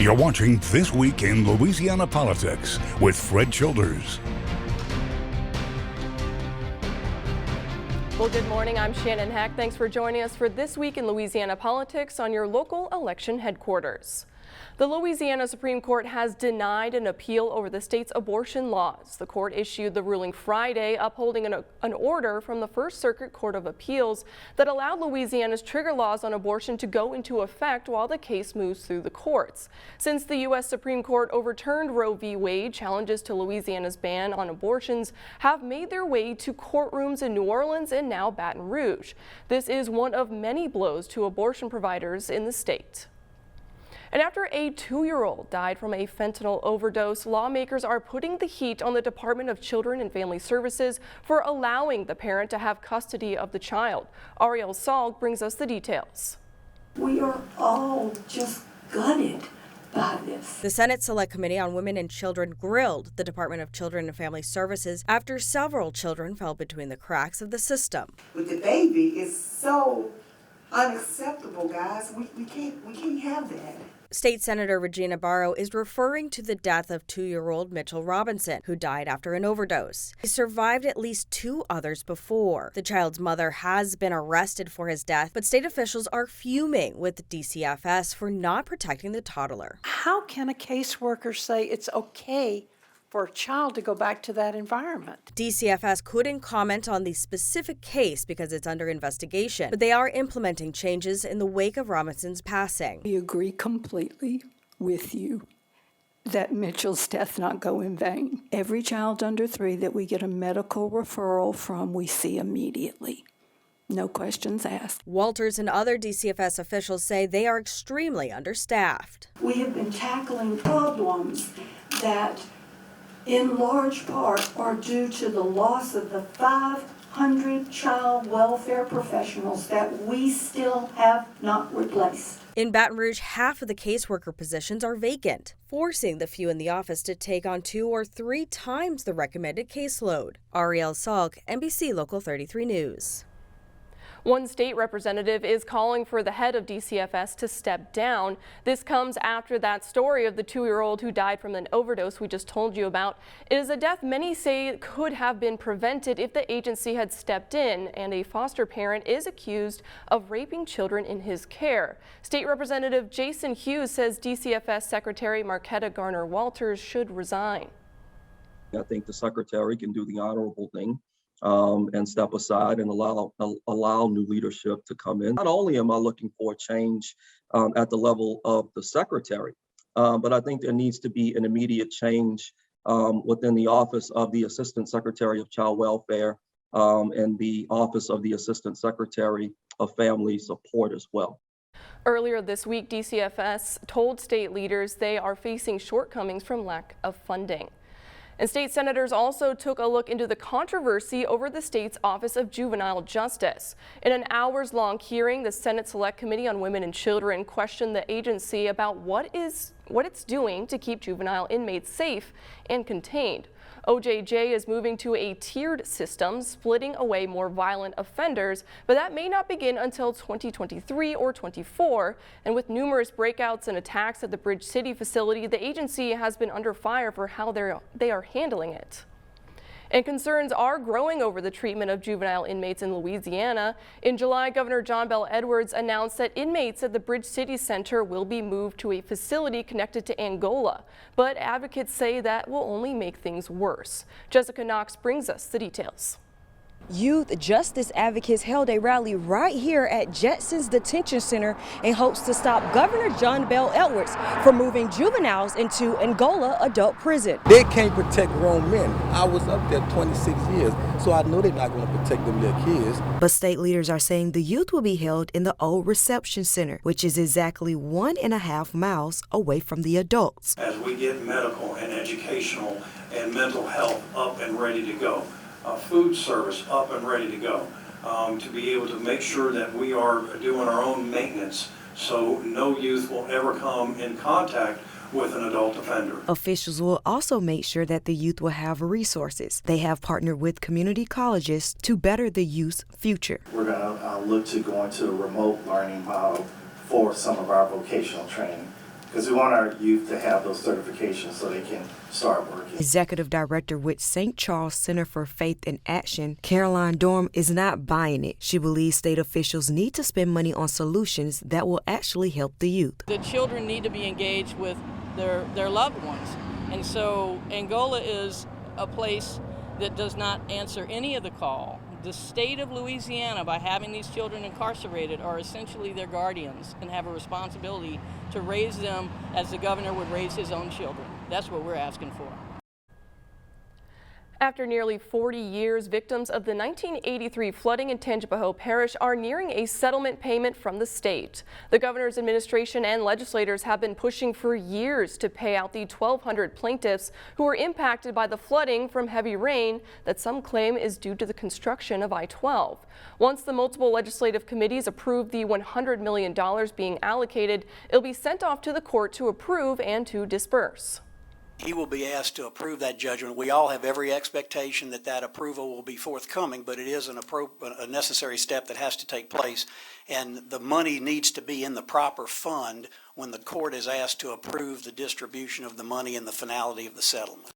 You're watching This Week in Louisiana Politics with Fred Childers. Well, good morning. I'm Shannon Hack. Thanks for joining us for This Week in Louisiana Politics on your local election headquarters. The Louisiana Supreme Court has denied an appeal over the state's abortion laws. The court issued the ruling Friday, upholding an order from the First Circuit Court of Appeals that allowed Louisiana's trigger laws on abortion to go into effect while the case moves through the courts. Since the U.S. Supreme Court overturned Roe v. Wade, challenges to Louisiana's ban on abortions have made their way to courtrooms in New Orleans and now Baton Rouge. This is one of many blows to abortion providers in the state. And after a 2-year-old died from a fentanyl overdose, lawmakers are putting the heat on the Department of Children and Family Services for allowing the parent to have custody of the child. Ariel Salk brings us the details. We are all just gutted by this. The Senate Select Committee on Women and Children grilled the Department of Children and Family Services after several children fell between the cracks of the system. With the baby, it's so unacceptable, guys. We can't have that. State Senator Regina Barrow is referring to the death of 2-year-old Mitchell Robinson, who died after an overdose. He survived at least 2 others before. The child's mother has been arrested for his death, but state officials are fuming with DCFS for not protecting the toddler. How can a caseworker say it's okay for a child to go back to that environment? DCFS couldn't comment on the specific case because it's under investigation, but they are implementing changes in the wake of Robinson's passing. We agree completely with you that Mitchell's death not go in vain. Every child under 3 that we get a medical referral from, we see immediately. No questions asked. Walters and other DCFS officials say they are extremely understaffed. We have been tackling problems that in large part are due to the loss of the 500 child welfare professionals that we still have not replaced. In Baton Rouge, half of the caseworker positions are vacant, forcing the few in the office to take on 2 or 3 times the recommended caseload. Ariel Salk, NBC Local 33 News. One state representative is calling for the head of DCFS to step down. This comes after that story of the 2-year-old who died from an overdose we just told you about. It is a death many say could have been prevented if the agency had stepped in, and a foster parent is accused of raping children in his care. State Representative Jason Hughes says DCFS Secretary Marquetta Garner-Walters should resign. I think the secretary can do the honorable thing and step aside and allow new leadership to come in. Not only am I looking for a change at the level of the secretary, but I think there needs to be an immediate change within the office of the Assistant Secretary of Child Welfare and the office of the Assistant Secretary of Family Support as well. Earlier this week, DCFS told state leaders they are facing shortcomings from lack of funding. And state senators also took a look into the controversy over the state's Office of Juvenile Justice. In an hours-long hearing, the Senate Select Committee on Women and Children questioned the agency about what it's doing to keep juvenile inmates safe and contained. OJJ is moving to a tiered system, splitting away more violent offenders, but that may not begin until 2023 or 24. And with numerous breakouts and attacks at the Bridge City facility, the agency has been under fire for how they are handling it. And concerns are growing over the treatment of juvenile inmates in Louisiana. In July, Governor John Bel Edwards announced that inmates at the Bridge City Center will be moved to a facility connected to Angola. But advocates say that will only make things worse. Jessica Knox brings us the details. Youth justice advocates held a rally right here at Jetson's Detention Center in hopes to stop Governor John Bel Edwards from moving juveniles into Angola adult prison. They can't protect grown men. I was up there 26 years, so I know they're not going to protect them little kids. But state leaders are saying the youth will be held in the old reception center, which is exactly 1.5 miles away from the adults. As we get medical and educational and mental health up and ready to go, food service up and ready to go, to be able to make sure that we are doing our own maintenance so no youth will ever come in contact with an adult offender. Officials will also make sure that the youth will have resources. They have partnered with community colleges to better the youth's future. We're going to look to go into remote learning for some of our vocational training because we want our youth to have those certifications so they can start working. Executive Director with St. Charles Center for Faith and Action, Caroline Dorm, is not buying it. She believes state officials need to spend money on solutions that will actually help the youth. The children need to be engaged with their loved ones. And so Angola is a place that does not answer any of the call. The state of Louisiana, by having these children incarcerated, are essentially their guardians and have a responsibility to raise them as the governor would raise his own children. That's what we're asking for. After nearly 40 years, victims of the 1983 flooding in Tangipahoa Parish are nearing a settlement payment from the state. The governor's administration and legislators have been pushing for years to pay out the 1,200 plaintiffs who were impacted by the flooding from heavy rain that some claim is due to the construction of I-12. Once the multiple legislative committees approve the $100 million being allocated, it'll be sent off to the court to approve and to disperse. He will be asked to approve that judgment. We all have every expectation that that approval will be forthcoming, but it is a necessary step that has to take place, and the money needs to be in the proper fund when the court is asked to approve the distribution of the money and the finality of the settlement.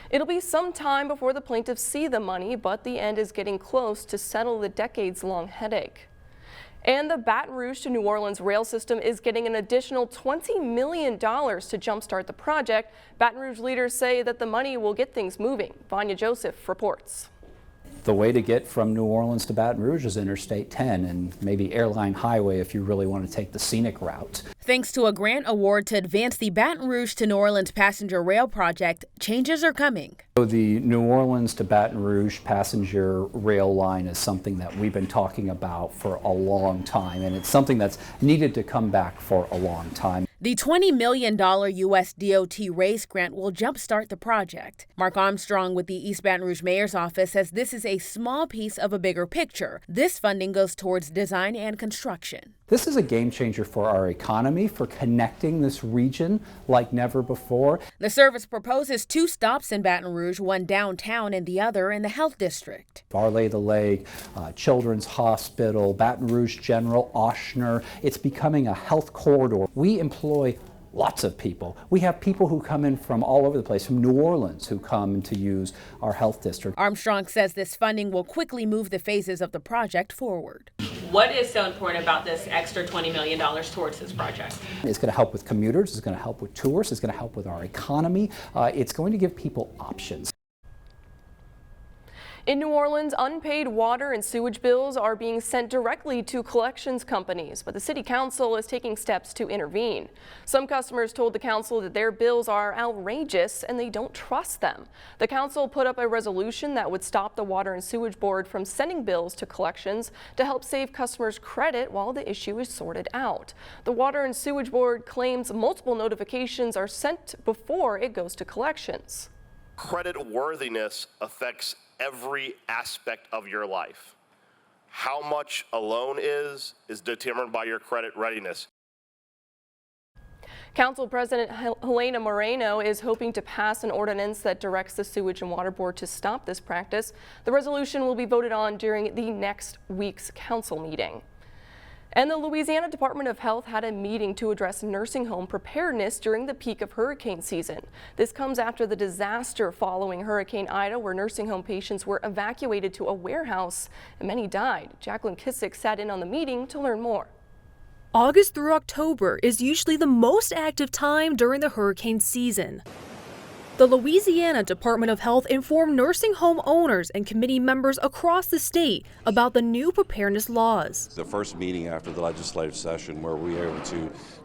It'll be some time before the plaintiffs see the money, but the end is getting close to settle the decades-long headache. And the Baton Rouge to New Orleans rail system is getting an additional $20 million to jumpstart the project. Baton Rouge leaders say that the money will get things moving. Vanya Joseph reports. The way to get from New Orleans to Baton Rouge is Interstate 10 and maybe Airline Highway if you really want to take the scenic route. Thanks to a grant award to advance the Baton Rouge to New Orleans passenger rail project, changes are coming. So the New Orleans to Baton Rouge passenger rail line is something that we've been talking about for a long time, and it's something that's needed to come back for a long time. The $20 million U.S. DOT race grant will jumpstart the project. Mark Armstrong with the East Baton Rouge Mayor's Office says this is a small piece of a bigger picture. This funding goes towards design and construction. This is a game changer for our economy, for connecting this region like never before. The service proposes 2 stops in Baton Rouge, one downtown and the other in the Health District. Barley the Lake, Children's Hospital, Baton Rouge General, Ochsner. It's becoming a health corridor. We employ lots of people. We have people who come in from all over the place, from New Orleans, who come to use our health district. Armstrong says this funding will quickly move the phases of the project forward. What is so important about this extra $20 million towards this project? It's going to help with commuters, it's going to help with tourists, it's going to help with our economy. It's going to give people options. In New Orleans, unpaid water and sewage bills are being sent directly to collections companies, but the city council is taking steps to intervene. Some customers told the council that their bills are outrageous and they don't trust them. The council put up a resolution that would stop the Water and Sewage Board from sending bills to collections to help save customers credit while the issue is sorted out. The Water and Sewage Board claims multiple notifications are sent before it goes to collections. Credit worthiness affects every aspect of your life. How much a loan is determined by your credit readiness. Council President Helena Moreno is hoping to pass an ordinance that directs the Sewage and Water Board to stop this practice. The resolution will be voted on during the next week's council meeting. And the Louisiana Department of Health had a meeting to address nursing home preparedness during the peak of hurricane season. This comes after the disaster following Hurricane Ida, where nursing home patients were evacuated to a warehouse and many died. Jacqueline Kissick sat in on the meeting to learn more. August through October is usually the most active time during the hurricane season. The Louisiana Department of Health informed nursing home owners and committee members across the state about the new preparedness laws. The first meeting after the legislative session where we were able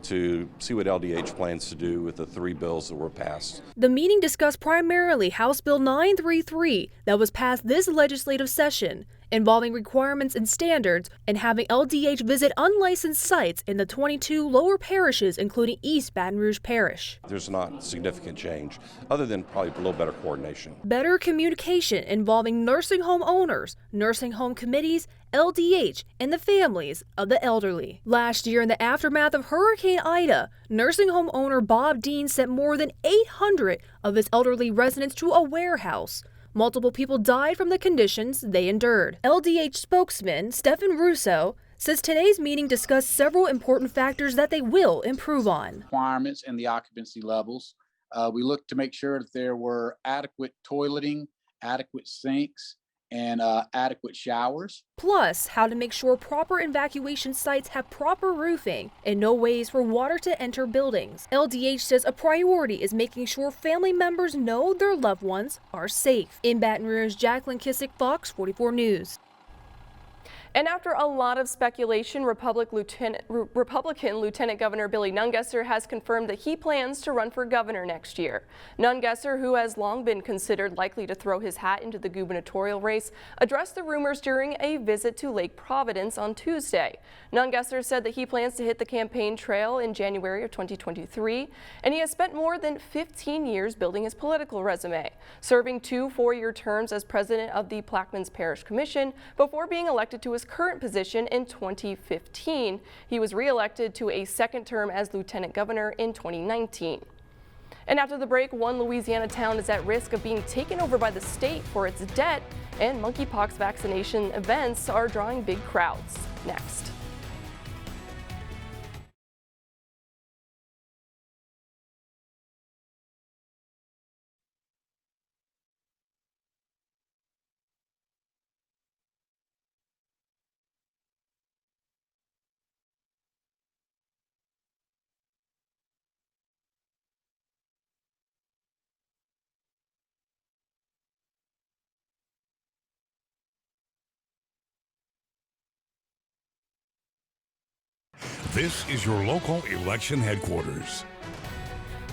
to see what LDH plans to do with the 3 bills that were passed. The meeting discussed primarily House Bill 933 that was passed this legislative session, involving requirements and standards and having LDH visit unlicensed sites in the 22 lower parishes, including East Baton Rouge Parish. There's not significant change, other than probably a little better coordination. Better communication involving nursing home owners, nursing home committees, LDH, and the families of the elderly. Last year, in the aftermath of Hurricane Ida, nursing home owner Bob Dean sent more than 800 of his elderly residents to a warehouse. Multiple people died from the conditions they endured. LDH spokesman Stephen Russo says today's meeting discussed several important factors that they will improve on. Requirements and the occupancy levels. We looked to make sure that there were adequate toileting, adequate sinks, and adequate showers. Plus, how to make sure proper evacuation sites have proper roofing and no ways for water to enter buildings. LDH says a priority is making sure family members know their loved ones are safe. In Baton Rouge, Jacqueline Kissick, Fox 44 News. And after a lot of speculation, Republican Lieutenant Governor Billy Nungesser has confirmed that he plans to run for governor next year. Nungesser, who has long been considered likely to throw his hat into the gubernatorial race, addressed the rumors during a visit to Lake Providence on Tuesday. Nungesser said that he plans to hit the campaign trail in January of 2023, and he has spent more than 15 years building his political resume, serving 2 four-year terms as president of the Plaquemines Parish Commission before being elected to his current position in 2015. He was re-elected to a second term as lieutenant governor in 2019. And after the break, one Louisiana town is at risk of being taken over by the state for its debt, and monkeypox vaccination events are drawing big crowds. Next. This is your local election headquarters.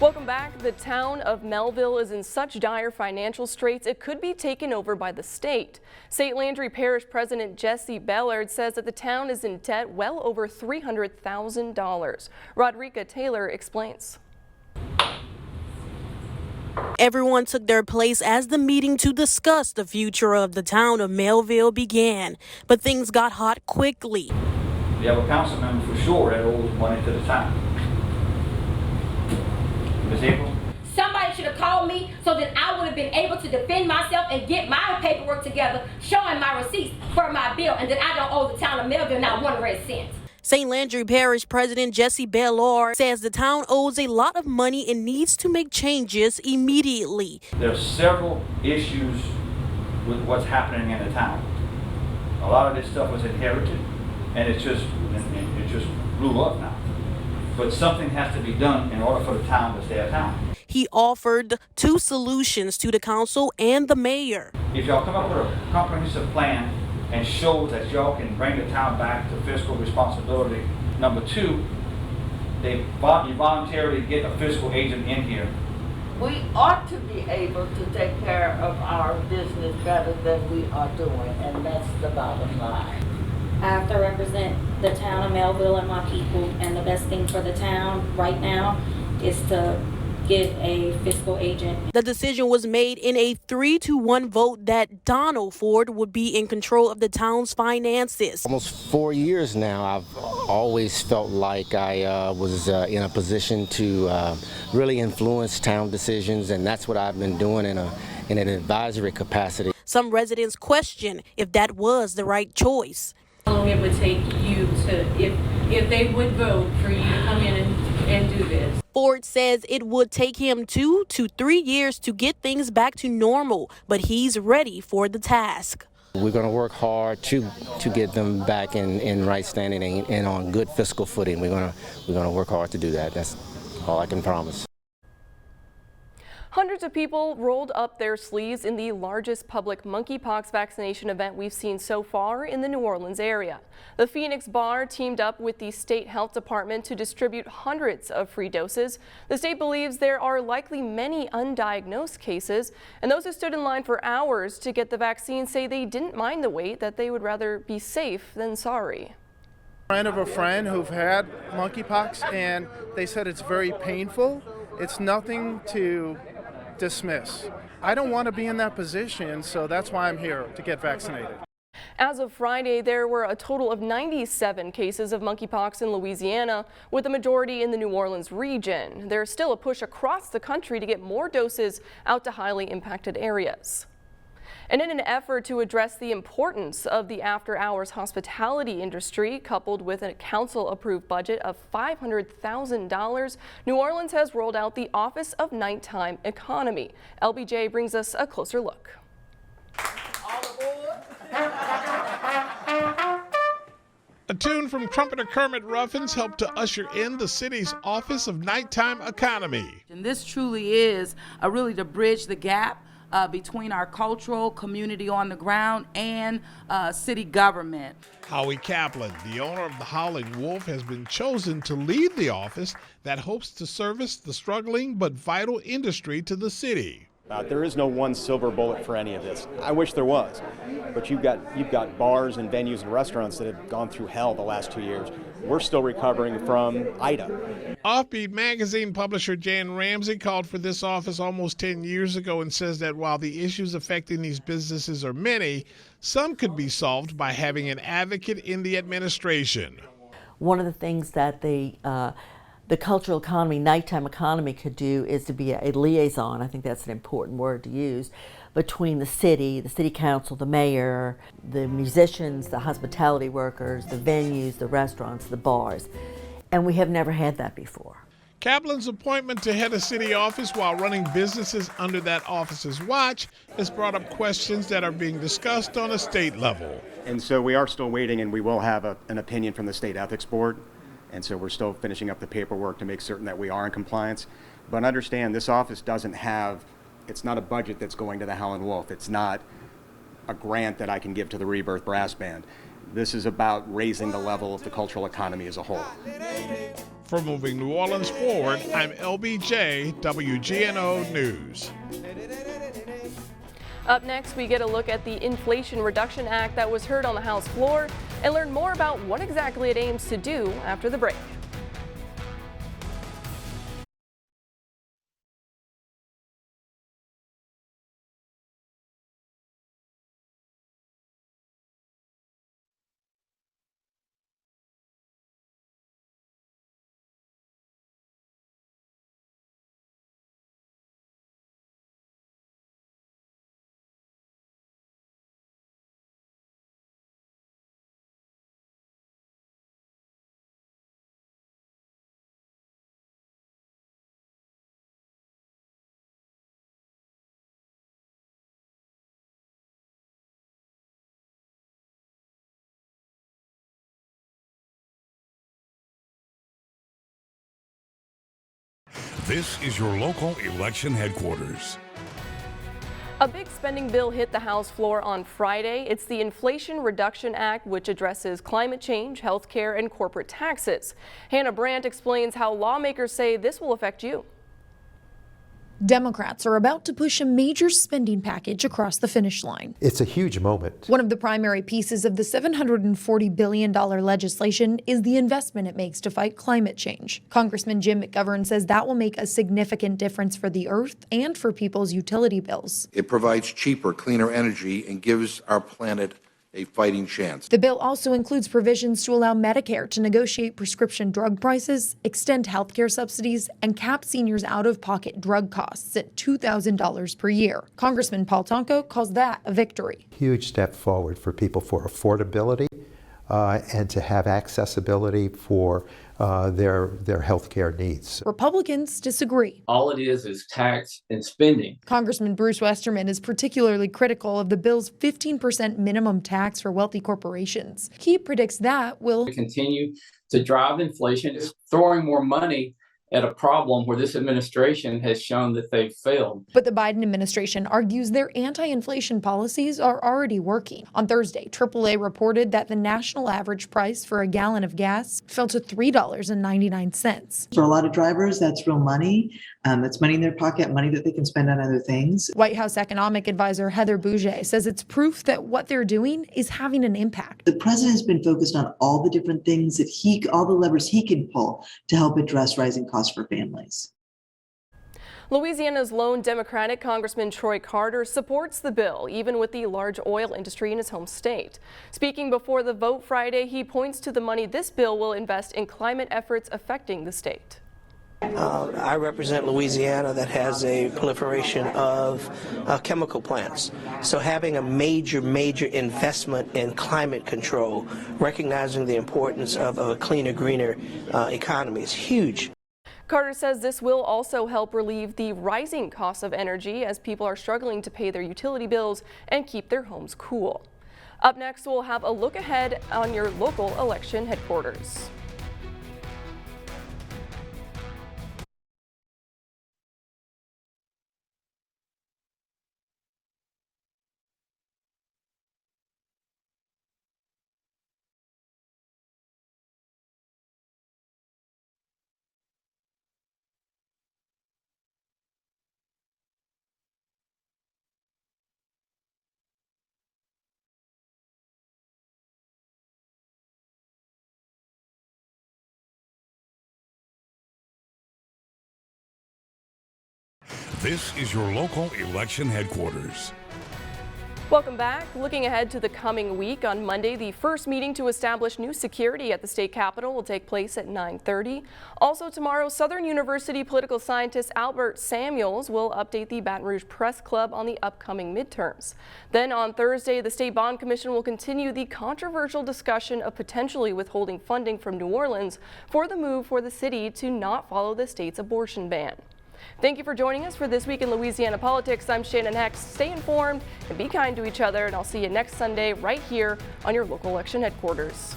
Welcome back. The town of Melville is in such dire financial straits it could be taken over by the state. St. Landry Parish President Jesse Bellard says that the town is in debt well over $300,000. Rodrika Taylor explains. Everyone took their place as the meeting to discuss the future of the town of Melville began, but things got hot quickly. We have a council member for sure that owes money to the town. Ms. April? Somebody should have called me so that I would have been able to defend myself and get my paperwork together showing my receipts for my bill and that I don't owe the town of Melville not 1 red cent. St. Landry Parish President Jesse Bellard says the town owes a lot of money and needs to make changes immediately. There are several issues with what's happening in the town. A lot of this stuff was inherited, and it just blew up now. But something has to be done in order for the town to stay a town. He offered 2 solutions to the council and the mayor. If y'all come up with a comprehensive plan and show that y'all can bring the town back to fiscal responsibility. Number 2, you voluntarily get a fiscal agent in here. We ought to be able to take care of our business better than we are doing, and that's the bottom line. I have to represent the town of Melville and my people, and the best thing for the town right now is to get a fiscal agent. The decision was made in a 3-1 vote that Donald Ford would be in control of the town's finances. Almost 4 years now, I've always felt like I was in a position to really influence town decisions, and that's what I've been doing in an advisory capacity. Some residents question if that was the right choice. How long it would take you to, if they would vote for you to come in and do this? Ford says it would take him 2 to 3 years to get things back to normal, but he's ready for the task. We're going to work hard to get them back in right standing and on good fiscal footing. We're going to work hard to do that. That's all I can promise. Hundreds of people rolled up their sleeves in the largest public monkeypox vaccination event we've seen so far in the New Orleans area. The Phoenix Bar teamed up with the State Health Department to distribute hundreds of free doses. The state believes there are likely many undiagnosed cases, and those who stood in line for hours to get the vaccine say they didn't mind the wait, that they would rather be safe than sorry. Friend of a friend who've had monkeypox, and they said it's very painful. It's nothing to dismiss. I don't want to be in that position, so that's why I'm here to get vaccinated. As of Friday, there were a total of 97 cases of monkeypox in Louisiana, with the majority in the New Orleans region. There's still a push across the country to get more doses out to highly impacted areas. And in an effort to address the importance of the after-hours hospitality industry, coupled with a council-approved budget of $500,000, New Orleans has rolled out the Office of Nighttime Economy. LBJ brings us a closer look. A tune from trumpeter Kermit Ruffins helped to usher in the city's Office of Nighttime Economy. And this truly is really to bridge the gap between our cultural community on the ground and city government. Howie Kaplan, the owner of the Howling Wolf, has been chosen to lead the office that hopes to service the struggling but vital industry to the city. There is no one silver bullet for any of this. I wish there was, but you've got bars and venues and restaurants that have gone through hell the last 2 years. We're still recovering from Ida. Offbeat magazine publisher Jan Ramsey called for this office almost 10 years ago and says that while the issues affecting these businesses are many, some could be solved by having an advocate in the administration. One of the things that the cultural economy, nighttime economy could do is to be a liaison, I think that's an important word to use, between the city council, the mayor, the musicians, the hospitality workers, the venues, the restaurants, the bars. And we have never had that before. Kaplan's appointment to head a city office while running businesses under that office's watch has brought up questions that are being discussed on a state level. And so we are still waiting, and we will have an opinion from the State Ethics Board. And so we're still finishing up the paperwork to make certain that we are in compliance. But understand, this office doesn't have, it's not a budget that's going to the Howlin' Wolf. It's not a grant that I can give to the Rebirth Brass Band. This is about raising the level of the cultural economy as a whole. For Moving New Orleans Forward, I'm LBJ, WGNO News. Up next, we get a look at the Inflation Reduction Act that was heard on the House floor and learn more about what exactly it aims to do after the break. This is your local election headquarters. A big spending bill hit the House floor on Friday. It's the Inflation Reduction Act, which addresses climate change, health care, and corporate taxes. Hannah Brandt explains how lawmakers say this will affect you. Democrats are about to push a major spending package across the finish line. It's a huge moment. One of the primary pieces of the $740 billion legislation is the investment it makes to fight climate change. Congressman Jim McGovern says that will make a significant difference for the earth and for people's utility bills. It provides cheaper, cleaner energy and gives our planet a fighting chance. The bill also includes provisions to allow Medicare to negotiate prescription drug prices, extend healthcare subsidies, and cap seniors' out-of-pocket drug costs at $2,000 per year. Congressman Paul Tonko calls that a victory. Huge step forward for people for affordability and to have accessibility for their health care needs. Republicans disagree. All it is tax and spending. Congressman Bruce Westerman is particularly critical of the bill's 15% minimum tax for wealthy corporations. He predicts that will continue to drive inflation. It's throwing more money at a problem where this administration has shown that they've failed. But the Biden administration argues their anti-inflation policies are already working. On Thursday, AAA reported that the national average price for a gallon of gas fell to $3.99. For a lot of drivers, that's real money. It's money in their pocket, money that they can spend on other things. White House economic advisor Heather Bouget says it's proof that what they're doing is having an impact. The president has been focused on all the different things that all the levers he can pull to help address rising costs for families. Louisiana's lone Democratic Congressman Troy Carter supports the bill, even with the large oil industry in his home state. Speaking before the vote Friday, he points to the money this bill will invest in climate efforts affecting the state. I represent Louisiana that has a proliferation of chemical plants. So having a major investment in climate control, recognizing the importance of a cleaner, greener economy is huge. Carter says this will also help relieve the rising costs of energy as people are struggling to pay their utility bills and keep their homes cool. Up next, we'll have a look ahead on your local election headquarters. This is your local election headquarters. Welcome back. Looking ahead to the coming week, on Monday, the first meeting to establish new security at the state capitol will take place at 9:30. Also tomorrow, Southern University political scientist Albert Samuels will update the Baton Rouge Press Club on the upcoming midterms. Then on Thursday, the State Bond Commission will continue the controversial discussion of potentially withholding funding from New Orleans for the move for the city to not follow the state's abortion ban. Thank you for joining us for This Week in Louisiana Politics. I'm Shannon Hex. Stay informed and be kind to each other, and I'll see you next Sunday right here on your local election headquarters.